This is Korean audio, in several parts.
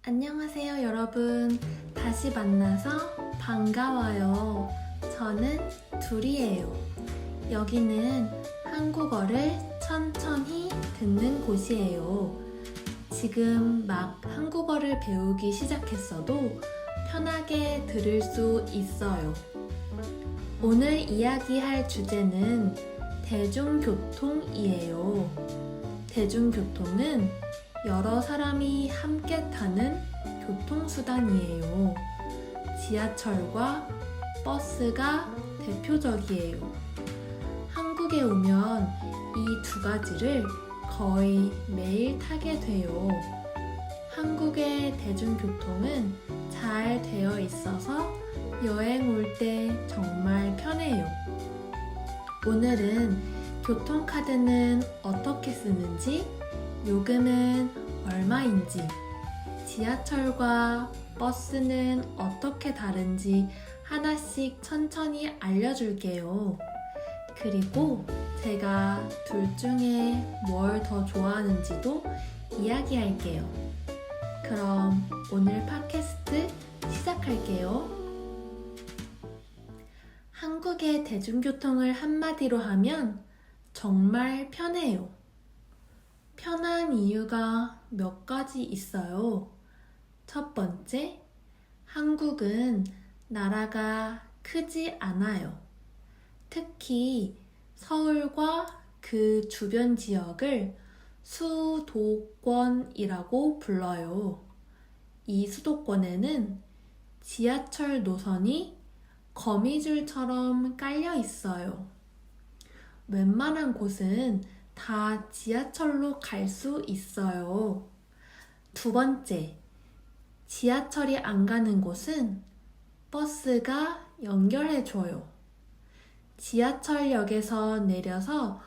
안녕하세요, 여러분. 다시 만나서 반가워요. 저는 둘이에요. 여기는 한국어를 천천히 듣는 곳이에요. 지금 막 한국어를 배우기 시작했어도 편하게 들을 수 있어요. 오늘 이야기할 주제는 대중교통이에요. 대중교통은 여러 사람이 함께 타는 교통수단이에요. 지하철과 버스가 대표적이에요. 한국에 오면 이 두 가지를 거의 매일 타게 돼요. 한국의 대중교통은 잘 되어 있어서 여행 올 때 정말 편해요. 오늘은 교통카드는 어떻게 쓰는지, 요금은 얼마인지, 지하철과 버스는 어떻게 다른지 하나씩 천천히 알려줄게요. 그리고 제가 둘 중에 뭘 더 좋아하는지도 이야기할게요. 그럼 오늘 팟캐스트 시작할게요. 한국의 대중교통을 한마디로 하면 정말 편해요. 편한 이유가 몇 가지 있어요. 첫 번째, 한국은 나라가 크지 않아요. 특히 서울과 그 주변 지역을 수도권이라고 불러요. 이 수도권에는 지하철 노선이 거미줄처럼 깔려 있어요. 웬만한 곳은 다 지하철로 갈 수 있어요. 두 번째, 지하철이 안 가는 곳은 버스가 연결해줘요. 지하철역에서 내려서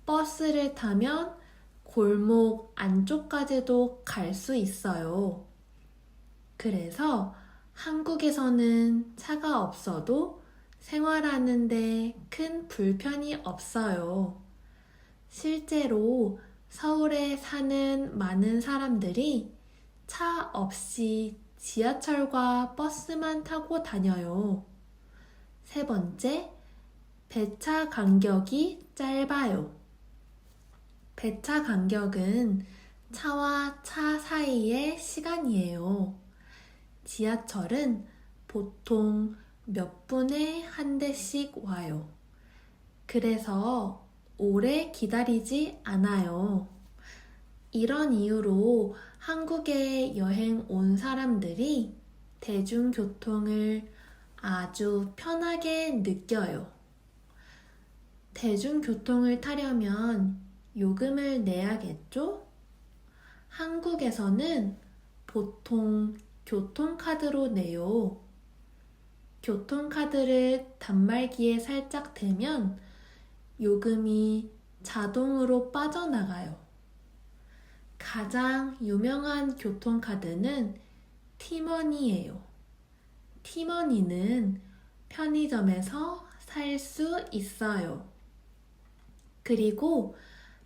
버스를 타면 골목 안쪽까지도 갈 수 있어요. 그래서 한국에서는 차가 없어도 생활하는데 큰 불편이 없어요. 실제로 서울에 사는 많은 사람들이 차 없이 지하철과 버스만 타고 다녀요. 세 번째, 배차 간격이 짧아요. 배차 간격은 차와 차 사이의 시간이에요. 지하철은 보통 몇 분에 한 대씩 와요. 그래서 오래 기다리지 않아요. 이런 이유로 한국에 여행 온 사람들이 대중교통을 아주 편하게 느껴요. 대중교통을 타려면 요금을 내야겠죠? 한국에서는 보통 교통카드로 내요. 교통카드를 단말기에 살짝 대면 요금이 자동으로 빠져나가요. 가장 유명한 교통카드는 티머니예요. 티머니는 편의점에서 살 수 있어요. 그리고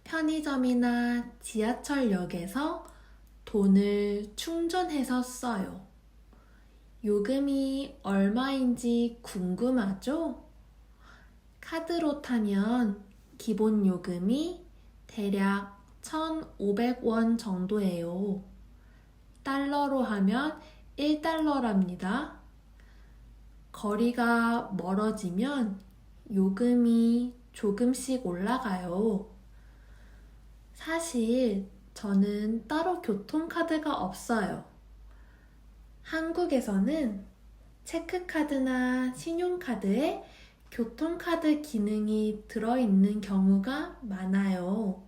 편의점이나 지하철역에서 돈을 충전해서 써요. 요금이 얼마인지 궁금하죠? 카드로 타면 기본 요금이 대략 1,500원 정도예요. 달러로 하면 1달러랍니다. 거리가 멀어지면 요금이 조금씩 올라가요. 사실 저는 따로 교통카드가 없어요. 한국에서는 체크카드나 신용카드에 교통카드 기능이 들어있는 경우가 많아요.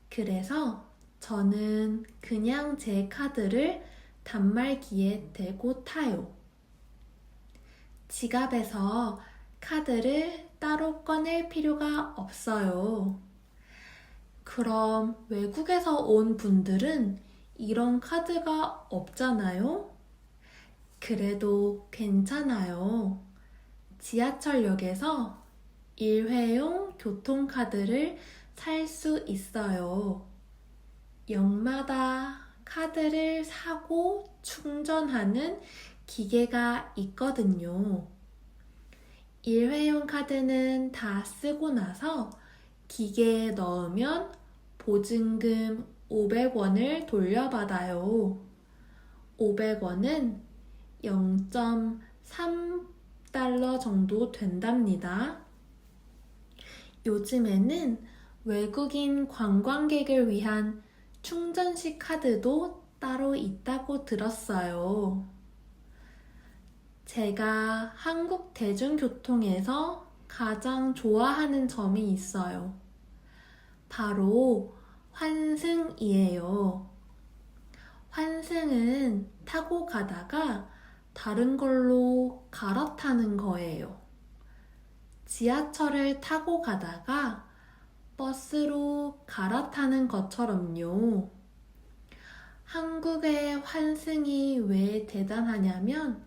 그래서 저는 그냥 제 카드를 단말기에 대고 타요. 지갑에서 카드를 따로 꺼낼 필요가 없어요. 그럼 외국에서 온 분들은 이런 카드가 없잖아요? 그래도 괜찮아요. 지하철역에서 일회용 교통카드를 살 수 있어요. 역마다 카드를 사고 충전하는 기계가 있거든요. 일회용 카드는 다 쓰고 나서 기계에 넣으면 보증금 500원을 돌려받아요. 500원은 0.3달러 정도 된답니다. 요즘에는 외국인 관광객을 위한 충전식 카드도 따로 있다고 들었어요. 제가 한국 대중교통에서 가장 좋아하는 점이 있어요. 바로 환승이에요. 환승은 타고 가다가 다른 걸로 갈아타는 거예요. 지하철을 타고 가다가 버스로 갈아타는 것처럼요. 한국의 환승이 왜 대단하냐면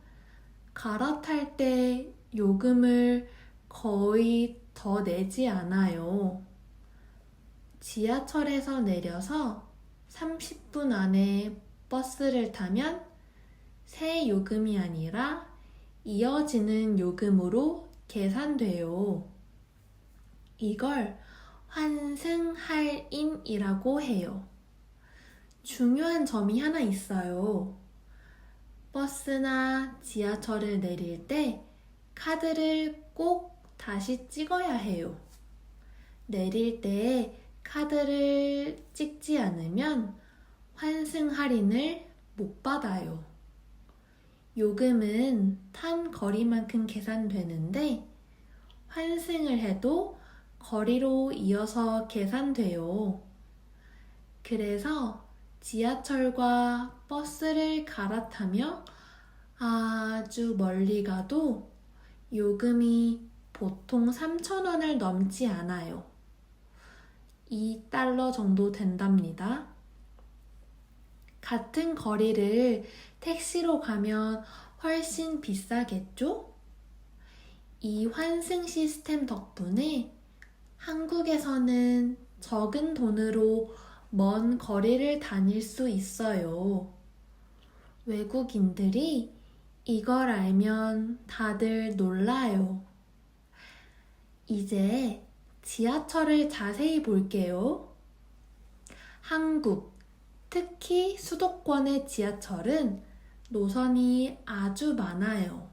갈아탈 때 요금을 거의 더 내지 않아요. 지하철에서 내려서 30분 안에 버스를 타면 새 요금이 아니라 이어지는 요금으로 계산돼요. 이걸 환승할인이라고 해요. 중요한 점이 하나 있어요. 버스나 지하철을 내릴 때 카드를 꼭 다시 찍어야 해요. 내릴 때 카드를 찍지 않으면 환승 할인을 못 받아요. 요금은 탄 거리만큼 계산되는데 환승을 해도 거리로 이어서 계산돼요. 그래서 지하철과 버스를 갈아타며 아주 멀리 가도 요금이 보통 3,000원을 넘지 않아요. 2달러 정도 된답니다. 같은 거리를 택시로 가면 훨씬 비싸겠죠? 이 환승 시스템 덕분에 한국에서는 적은 돈으로 먼 거리를 다닐 수 있어요. 외국인들이 이걸 알면 다들 놀라요. 이제 지하철을 자세히 볼게요. 한국, 특히 수도권의 지하철은 노선이 아주 많아요.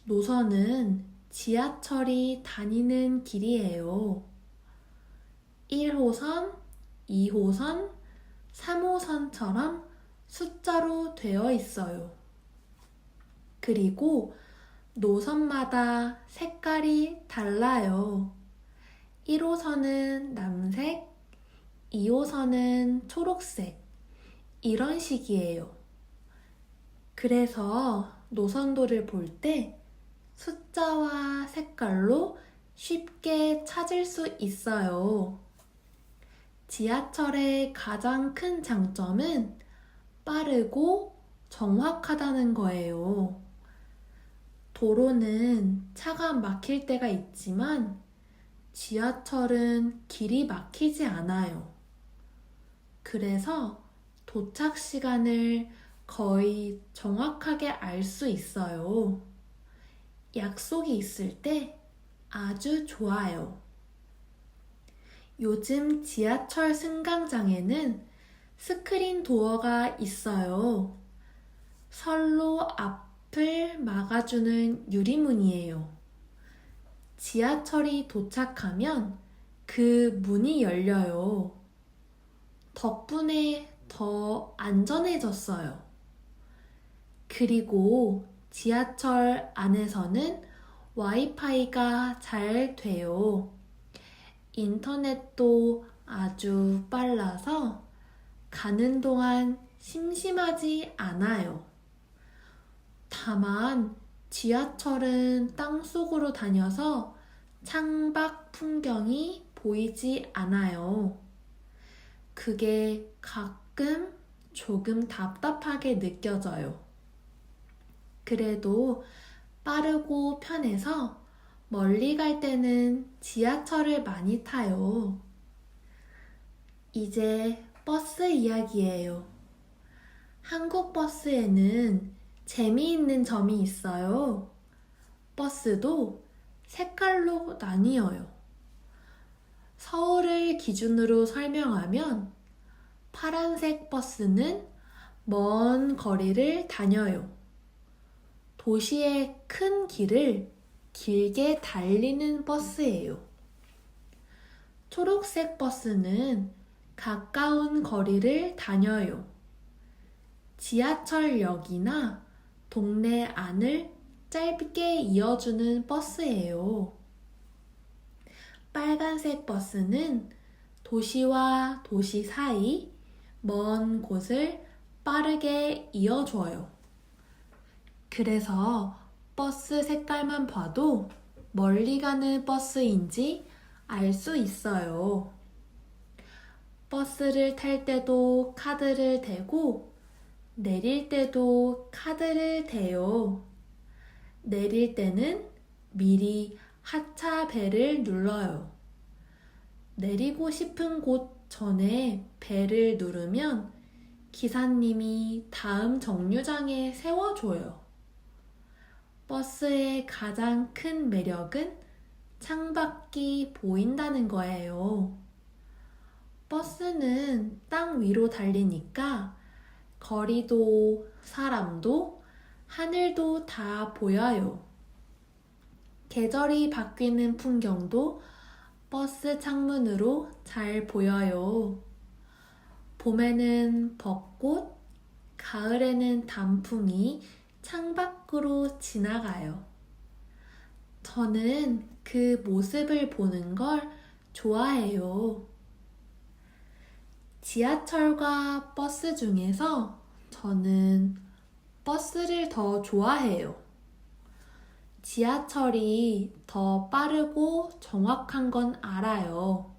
노선은 지하철이 다니는 길이에요. 1호선, 2호선, 3호선처럼 숫자로 되어 있어요. 그리고 노선마다 색깔이 달라요. 1호선은 남색, 2호선은 초록색, 이런 식이에요. 그래서 노선도를 볼 때 숫자와 색깔로 쉽게 찾을 수 있어요. 지하철의 가장 큰 장점은 빠르고 정확하다는 거예요. 도로는 차가 막힐 때가 있지만 지하철은 길이 막히지 않아요. 그래서 도착 시간을 거의 정확하게 알 수 있어요. 약속이 있을 때 아주 좋아요. 요즘 지하철 승강장에는 스크린 도어가 있어요. 선로 앞을 막아주는 유리문이에요. 지하철이 도착하면 그 문이 열려요. 덕분에 더 안전해졌어요. 그리고 지하철 안에서는 와이파이가 잘 돼요. 인터넷도 아주 빨라서 가는 동안 심심하지 않아요. 다만 지하철은 땅속으로 다녀서 창밖 풍경이 보이지 않아요. 그게 가끔 조금 답답하게 느껴져요. 그래도 빠르고 편해서 멀리 갈 때는 지하철을 많이 타요. 이제 버스 이야기예요. 한국 버스에는 재미있는 점이 있어요. 버스도 색깔로 나뉘어요. 서울을 기준으로 설명하면 파란색 버스는 먼 거리를 다녀요. 도시의 큰 길을 길게 달리는 버스예요. 초록색 버스는 가까운 거리를 다녀요. 지하철역이나 동네 안을 짧게 이어주는 버스예요. 빨간색 버스는 도시와 도시 사이 먼 곳을 빠르게 이어줘요. 그래서 버스 색깔만 봐도 멀리 가는 버스인지 알 수 있어요. 버스를 탈 때도 카드를 대고 내릴 때도 카드를 대요. 내릴 때는 미리 하차 벨을 눌러요. 내리고 싶은 곳 전에 벨을 누르면 기사님이 다음 정류장에 세워줘요. 버스의 가장 큰 매력은 창밖이 보인다는 거예요. 버스는 땅 위로 달리니까 거리도 사람도 하늘도 다 보여요. 계절이 바뀌는 풍경도 버스 창문으로 잘 보여요. 봄에는 벚꽃, 가을에는 단풍이 창밖으로 지나가요. 저는 그 모습을 보는 걸 좋아해요. 지하철과 버스 중에서 저는 버스를 더 좋아해요. 지하철이 더 빠르고 정확한 건 알아요.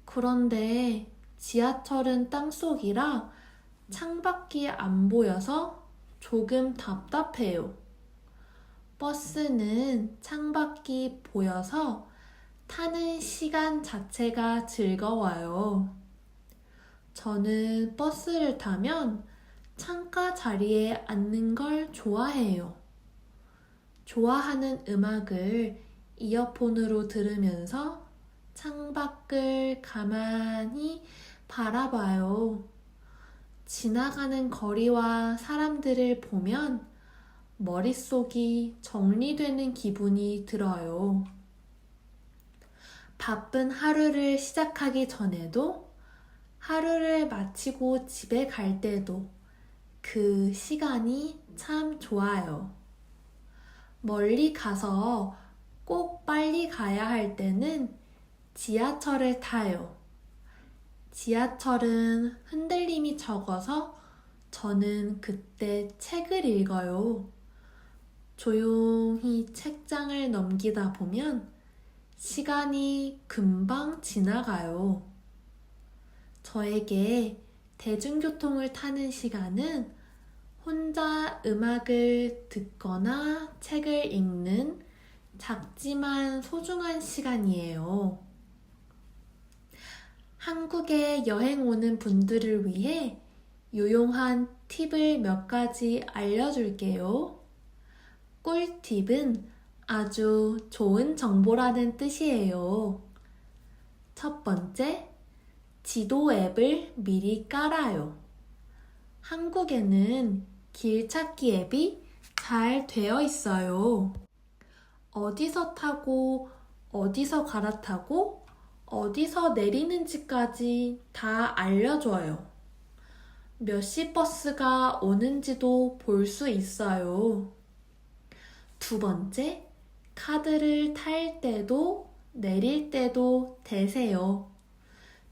그런데 지하철은 땅속이라 창밖이 안 보여서 조금 답답해요. 버스는 창밖이 보여서 타는 시간 자체가 즐거워요. 저는 버스를 타면 창가 자리에 앉는 걸 좋아해요. 좋아하는 음악을 이어폰으로 들으면서 창밖을 가만히 바라봐요. 지나가는 거리와 사람들을 보면 머릿속이 정리되는 기분이 들어요. 바쁜 하루를 시작하기 전에도 하루를 마치고 집에 갈 때도 그 시간이 참 좋아요. 멀리 가서 꼭 빨리 가야 할 때는 지하철을 타요. 지하철은 흔들림이 적어서 저는 그때 책을 읽어요. 조용히 책장을 넘기다 보면 시간이 금방 지나가요. 저에게 대중교통을 타는 시간은 혼자 음악을 듣거나 책을 읽는 작지만 소중한 시간이에요. 한국에 여행 오는 분들을 위해 유용한 팁을 몇 가지 알려줄게요. 꿀팁은 아주 좋은 정보라는 뜻이에요. 첫 번째, 지도 앱을 미리 깔아요. 한국에는 길 찾기 앱이 잘 되어 있어요. 어디서 타고, 어디서 갈아타고, 어디서 내리는지까지 다 알려줘요. 몇 시 버스가 오는지도 볼 수 있어요. 두 번째, 카드를 탈 때도 내릴 때도 대세요.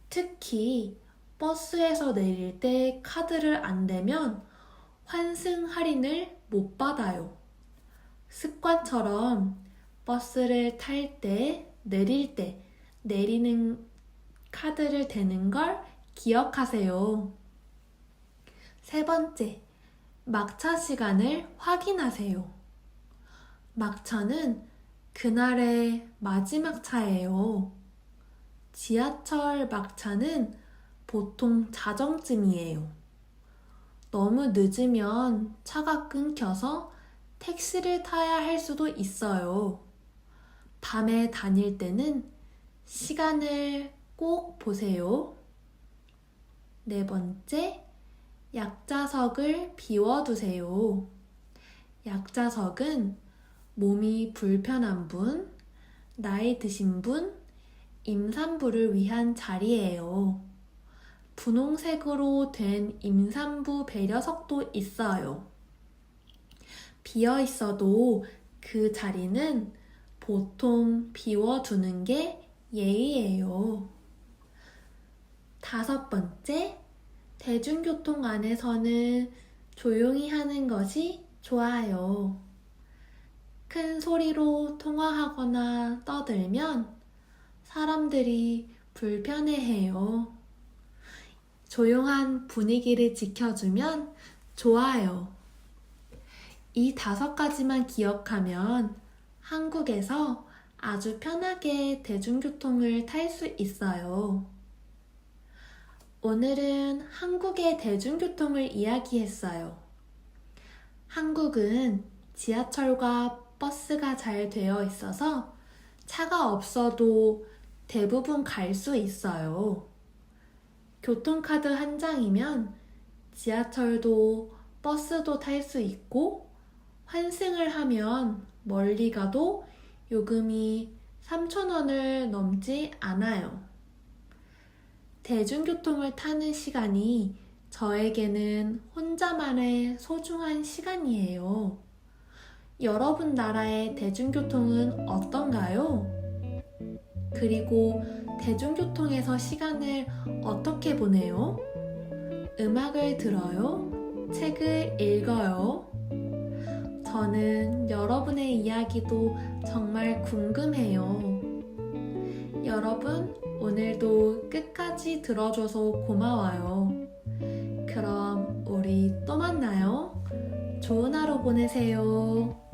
특히 버스에서 내릴 때 카드를 안 대면 환승 할인을 못 받아요. 습관처럼 버스를 탈 때, 내릴 때, 내리는 카드를 대는 걸 기억하세요. 세 번째, 막차 시간을 확인하세요. 막차는 그날의 마지막 차예요. 지하철 막차는 보통 자정쯤이에요. 너무 늦으면 차가 끊겨서 택시를 타야 할 수도 있어요. 밤에 다닐 때는 시간을 꼭 보세요. 네 번째, 약자석을 비워두세요. 약자석은 몸이 불편한 분, 나이 드신 분, 임산부를 위한 자리예요. 분홍색으로 된 임산부 배려석도 있어요. 비어 있어도 그 자리는 보통 비워두는 게 예의예요. 다섯 번째, 대중교통 안에서는 조용히 하는 것이 좋아요. 큰 소리로 통화하거나 떠들면 사람들이 불편해해요. 조용한 분위기를 지켜주면 좋아요. 이 5가지만 기억하면 한국에서 아주 편하게 대중교통을 탈 수 있어요. 오늘은 한국의 대중교통을 이야기했어요. 한국은 지하철과 버스가 잘 되어 있어서 차가 없어도 대부분 갈 수 있어요. 교통카드 한 장이면 지하철도 버스도 탈 수 있고 환승을 하면 멀리 가도 요금이 3,000원을 넘지 않아요. 대중교통을 타는 시간이 저에게는 혼자만의 소중한 시간이에요. 여러분 나라의 대중교통은 어떤가요? 그리고 대중교통에서 시간을 어떻게 보내요? 음악을 들어요? 책을 읽어요? 저는 여러분의 이야기도 정말 궁금해요. 여러분, 오늘도 끝까지 들어줘서 고마워요. 그럼 우리 또 만나요. 좋은 하루 보내세요.